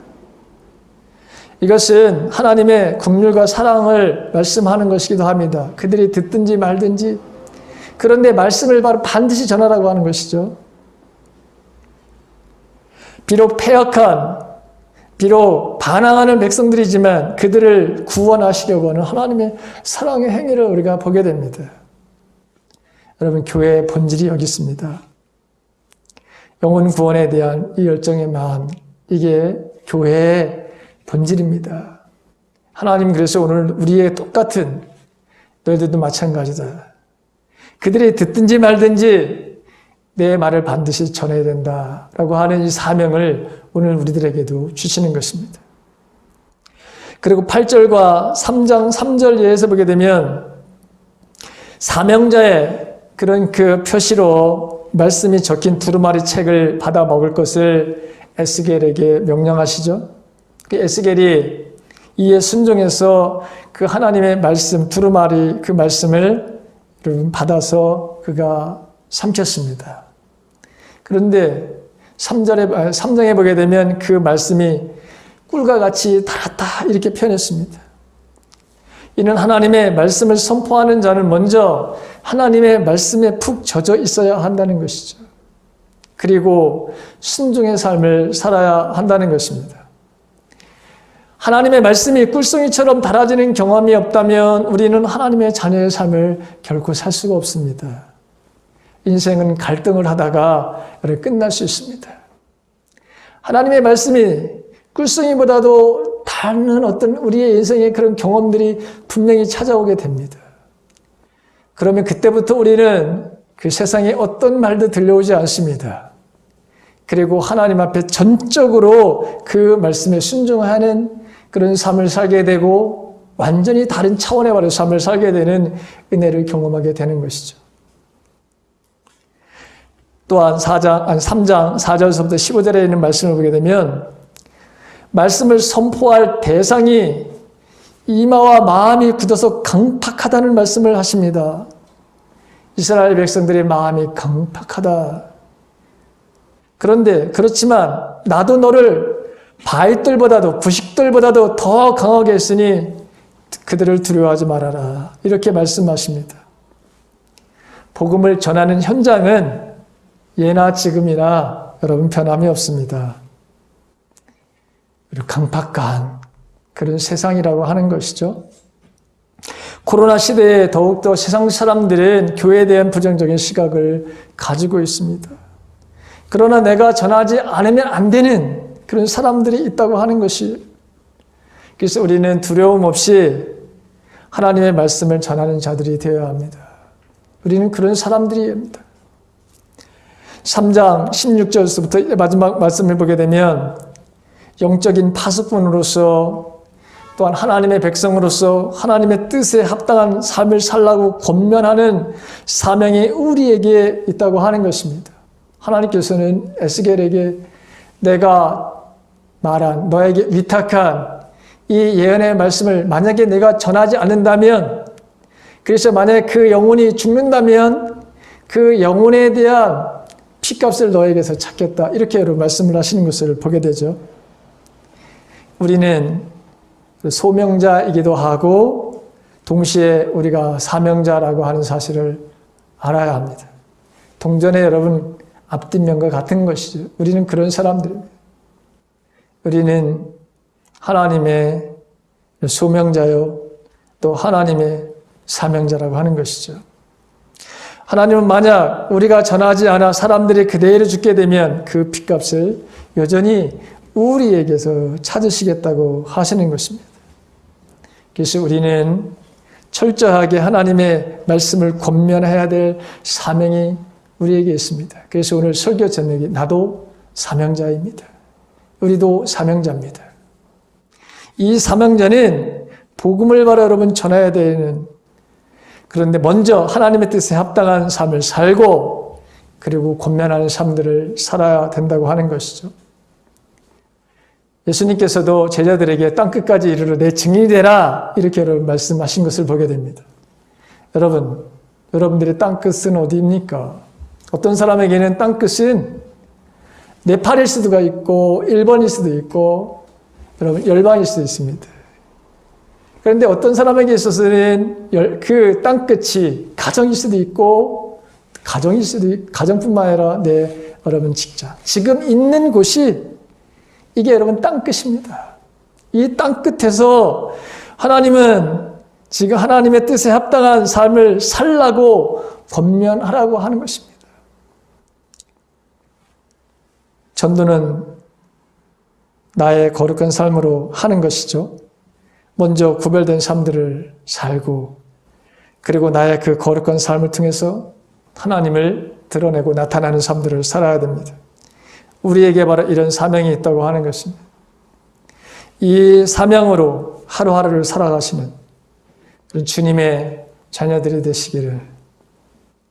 이것은 하나님의 긍휼과 사랑을 말씀하는 것이기도 합니다. 그들이 듣든지 말든지 그런데 말씀을 바로 반드시 전하라고 하는 것이죠. 비록 패역한, 비록 반항하는 백성들이지만 그들을 구원하시려고 하는 하나님의 사랑의 행위를 우리가 보게 됩니다. 여러분, 교회의 본질이 여기 있습니다. 영혼 구원에 대한 이 열정의 마음, 이게 교회의 본질입니다. 하나님 그래서 오늘 우리의 똑같은, 너희들도 마찬가지다. 그들이 듣든지 말든지 내 말을 반드시 전해야 된다라고 하는 이 사명을 오늘 우리들에게도 주시는 것입니다. 그리고 8절과 3장 3절 예에서 보게 되면 사명자의 그런 그 표시로 말씀이 적힌 두루마리 책을 받아 먹을 것을 에스겔에게 명령하시죠. 그 에스겔이 이에 순종해서 그 하나님의 말씀, 두루마리 그 말씀을 받아서 그가 삼켰습니다. 그런데 3장에 보게 되면 그 말씀이 꿀과 같이 달았다 이렇게 표현했습니다. 이는 하나님의 말씀을 선포하는 자는 먼저 하나님의 말씀에 푹 젖어 있어야 한다는 것이죠. 그리고 순종의 삶을 살아야 한다는 것입니다. 하나님의 말씀이 꿀송이처럼 달아지는 경험이 없다면 우리는 하나님의 자녀의 삶을 결코 살 수가 없습니다. 인생은 갈등을 하다가 끝날 수 있습니다. 하나님의 말씀이 꿀송이보다도 다른 어떤 우리의 인생의 그런 경험들이 분명히 찾아오게 됩니다. 그러면 그때부터 우리는 그 세상에 어떤 말도 들려오지 않습니다. 그리고 하나님 앞에 전적으로 그 말씀에 순종하는 그런 삶을 살게 되고 완전히 다른 차원의 삶을 살게 되는 은혜를 경험하게 되는 것이죠. 또한 3장 4절에서부터 15절에 있는 말씀을 보게 되면 말씀을 선포할 대상이 이마와 마음이 굳어서 강팍하다는 말씀을 하십니다. 이스라엘 백성들의 마음이 강팍하다. 그런데 그렇지만 나도 너를 바위돌보다도 부식돌보다도 더 강하게 했으니 그들을 두려워하지 말아라. 이렇게 말씀하십니다. 복음을 전하는 현장은 예나 지금이나 여러분 변함이 없습니다. 그리고 강팍한 그런 세상이라고 하는 것이죠. 코로나 시대에 더욱더 세상 사람들은 교회에 대한 부정적인 시각을 가지고 있습니다. 그러나 내가 전하지 않으면 안 되는 그런 사람들이 있다고 하는 것이, 그래서 우리는 두려움 없이 하나님의 말씀을 전하는 자들이 되어야 합니다. 우리는 그런 사람들입니다. 3장 16절부터 마지막 말씀을 보게 되면 영적인 파수꾼으로서 또한 하나님의 백성으로서 하나님의 뜻에 합당한 삶을 살라고 권면하는 사명이 우리에게 있다고 하는 것입니다. 하나님께서는 에스겔에게 내가 말한 너에게 위탁한 이 예언의 말씀을 만약에 내가 전하지 않는다면, 그래서 만약에 그 영혼이 죽는다면 그 영혼에 대한 피값을 너에게서 찾겠다, 이렇게 여러분 말씀을 하시는 것을 보게 되죠. 우리는 소명자이기도 하고 동시에 우리가 사명자라고 하는 사실을 알아야 합니다. 동전에 여러분 앞뒷면과 같은 것이죠. 우리는 그런 사람들입니다. 우리는 하나님의 소명자요 또 하나님의 사명자라고 하는 것이죠. 하나님은 만약 우리가 전하지 않아 사람들이 그대로 죽게 되면 그 핏값을 여전히 우리에게서 찾으시겠다고 하시는 것입니다. 그래서 우리는 철저하게 하나님의 말씀을 권면해야 될 사명이 우리에게 있습니다. 그래서 오늘 설교 제목이 나도 사명자입니다. 우리도 사명자입니다. 이 사명자는 복음을 바로 여러분 전해야 되는, 그런데 먼저 하나님의 뜻에 합당한 삶을 살고 그리고 권면하는 삶들을 살아야 된다고 하는 것이죠. 예수님께서도 제자들에게 땅끝까지 이르러 내 증인이 되라, 이렇게 여러분 말씀하신 것을 보게 됩니다. 여러분들의 땅끝은 어디입니까? 어떤 사람에게는 땅끝은 네팔일 수도 있고 일본일 수도 있고 여러분 열방일 수도 있습니다. 그런데 어떤 사람에게 있어서는 그 땅끝이 가정일 수도 있고 가정뿐만 아니라 여러분 직장, 지금 있는 곳이 이게 여러분 땅끝입니다. 이 땅끝에서 하나님은 지금 하나님의 뜻에 합당한 삶을 살라고 권면하라고 하는 것입니다. 전도는 나의 거룩한 삶으로 하는 것이죠. 먼저 구별된 삶들을 살고 그리고 나의 그 거룩한 삶을 통해서 하나님을 드러내고 나타나는 삶들을 살아야 됩니다. 우리에게 바로 이런 사명이 있다고 하는 것입니다. 이 사명으로 하루하루를 살아가시는 그런 주님의 자녀들이 되시기를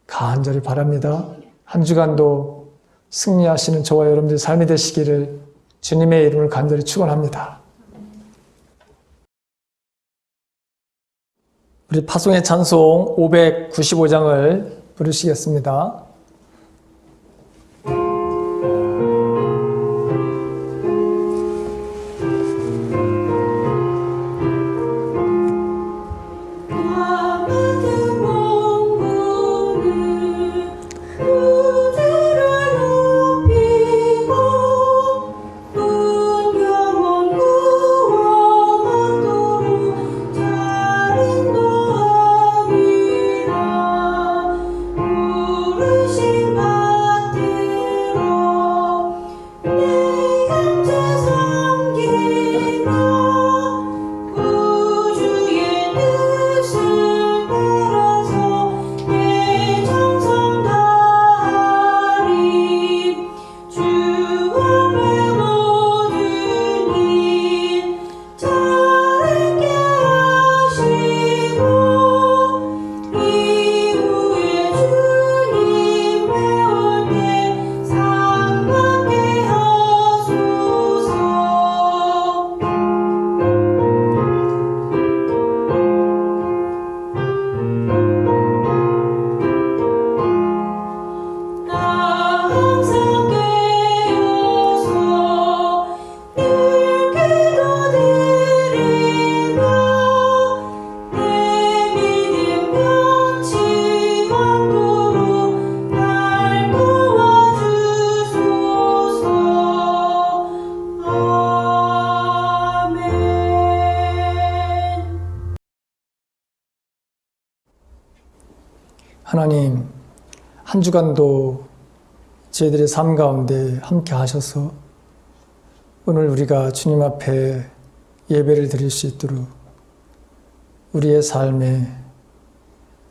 간절히 바랍니다. 한 주간도 승리하시는 저와 여러분들의 삶이 되시기를 주님의 이름을 간절히 축원합니다. 우리 파송의 찬송 595장을 부르시겠습니다. 하나님, 한 주간도 저희들의 삶 가운데 함께 하셔서 오늘 우리가 주님 앞에 예배를 드릴 수 있도록 우리의 삶에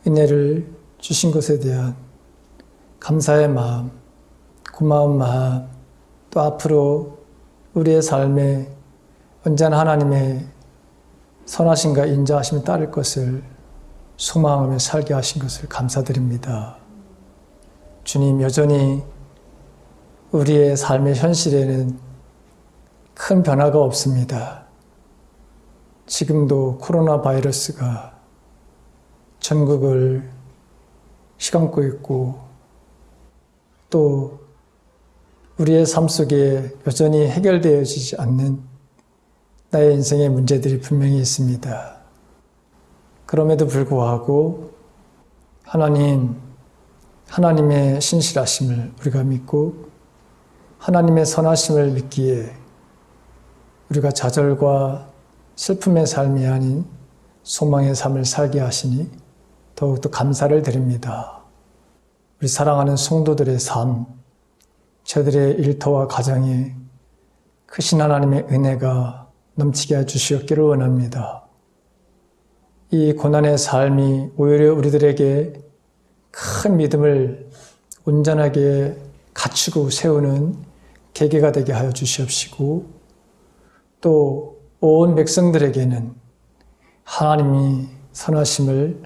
은혜를 주신 것에 대한 감사의 마음, 고마운 마음, 또 앞으로 우리의 삶에 언제나 하나님의 선하심과 인자하심이 따를 것을 소망하며 살게 하신 것을 감사드립니다. 주님, 여전히 우리의 삶의 현실에는 큰 변화가 없습니다. 지금도 코로나 바이러스가 전국을 휘감고 있고 또 우리의 삶 속에 여전히 해결되어지지 않는 나의 인생의 문제들이 분명히 있습니다. 그럼에도 불구하고 하나님의 신실하심을 우리가 믿고 하나님의 선하심을 믿기에 우리가 좌절과 슬픔의 삶이 아닌 소망의 삶을 살게 하시니 더욱더 감사를 드립니다. 우리 사랑하는 성도들의 삶, 저들의 일터와 가정에 크신 하나님의 은혜가 넘치게 해주시옵기를 원합니다. 이 고난의 삶이 오히려 우리들에게 큰 믿음을 온전하게 갖추고 세우는 계기가 되게 하여 주시옵시고 또 온 백성들에게는 하나님이 선하심을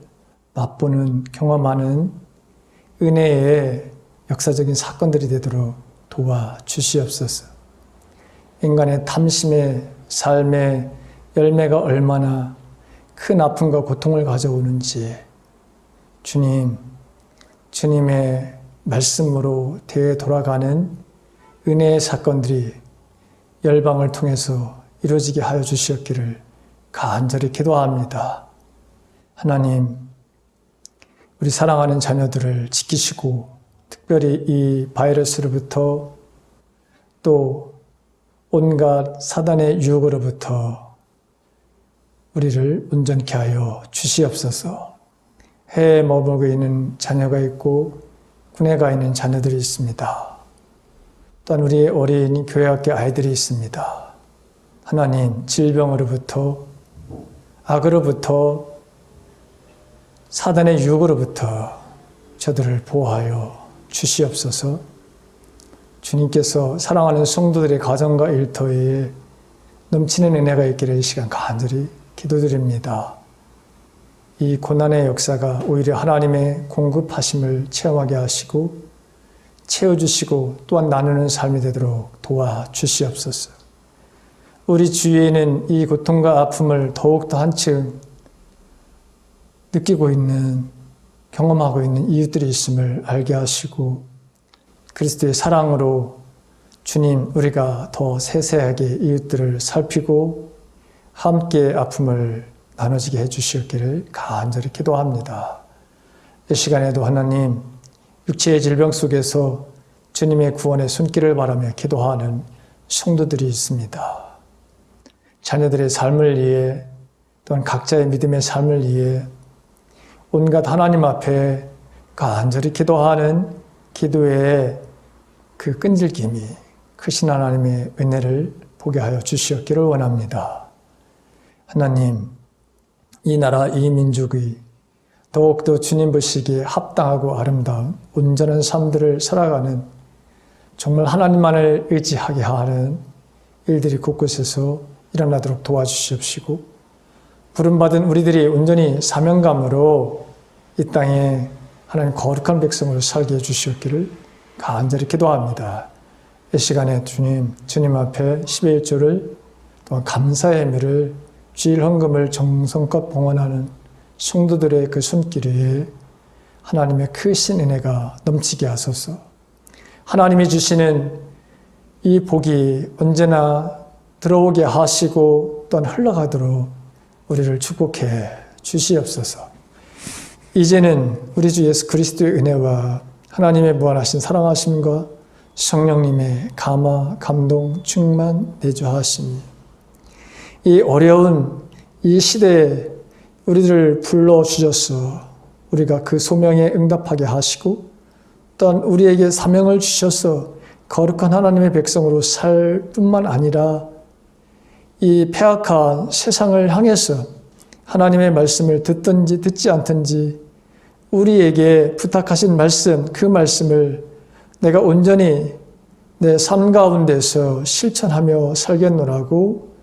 맛보는 경험하는 은혜의 역사적인 사건들이 되도록 도와주시옵소서. 인간의 탐심의 삶의 열매가 얼마나 큰 아픔과 고통을 가져오는지 주님의 말씀으로 되어 돌아가는 은혜의 사건들이 열방을 통해서 이루어지게 하여 주시옵기를 간절히 기도합니다. 하나님, 우리 사랑하는 자녀들을 지키시고 특별히 이 바이러스로부터 또 온갖 사단의 유혹으로부터 우리를 온전케 하여 주시옵소서. 해에 머물고 있는 자녀가 있고 군에 가 있는 자녀들이 있습니다. 또한 우리의 어린 교회학교 아이들이 있습니다. 하나님, 질병으로부터, 악으로부터, 사단의 유혹으로부터 저들을 보호하여 주시옵소서. 주님께서 사랑하는 성도들의 가정과 일터에 넘치는 은혜가 있기를 이 시간 간절히 기도드립니다. 이 고난의 역사가 오히려 하나님의 공급하심을 체험하게 하시고 채워주시고 또한 나누는 삶이 되도록 도와주시옵소서. 우리 주위에는 이 고통과 아픔을 더욱더 한층 느끼고 있는, 경험하고 있는 이웃들이 있음을 알게 하시고 그리스도의 사랑으로 주님, 우리가 더 세세하게 이웃들을 살피고 함께 아픔을 나눠지게 해주시기를 간절히 기도합니다. 이 시간에도 하나님, 육체의 질병 속에서 주님의 구원의 손길을 바라며 기도하는 성도들이 있습니다. 자녀들의 삶을 위해 또한 각자의 믿음의 삶을 위해 온갖 하나님 앞에 간절히 기도하는 기도의 그 끈질김이 크신 하나님의 은혜를 보게 하여 주시옵기를 원합니다. 하나님, 이 나라 이 민족의 더욱더 주님 보시기에 합당하고 아름다운 온전한 삶들을 살아가는 정말 하나님만을 의지하게 하는 일들이 곳곳에서 일어나도록 도와주시옵시고 부름받은 우리들이 온전히 사명감으로 이 땅에 하나님 거룩한 백성으로 살게 해주시옵기를 간절히 기도합니다. 이 시간에 주님 앞에 11조를 또한 감사의 의미를 주일 헌금을 정성껏 봉헌하는 성도들의 그 손길 위에 하나님의 크신 은혜가 넘치게 하소서. 하나님이 주시는 이 복이 언제나 들어오게 하시고 또한 흘러가도록 우리를 축복해 주시옵소서. 이제는 우리 주 예수 그리스도의 은혜와 하나님의 무한하신 사랑하심과 성령님의 감화, 감동, 충만, 내주하심이 이 어려운 이 시대에 우리들을 불러주셔서 우리가 그 소명에 응답하게 하시고 또한 우리에게 사명을 주셔서 거룩한 하나님의 백성으로 살 뿐만 아니라 이 패악한 세상을 향해서 하나님의 말씀을 듣든지 듣지 않든지 우리에게 부탁하신 말씀, 그 말씀을 내가 온전히 내 삶 가운데서 실천하며 살겠노라고,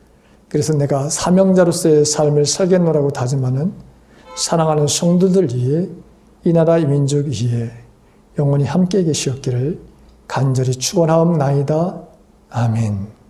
그래서 내가 사명자로서의 삶을 살겠노라고 다짐하는 사랑하는 성도들 위해 이 나라 이 민족 위에 영원히 함께 계시옵기를 간절히 축원하옵나이다. 아멘.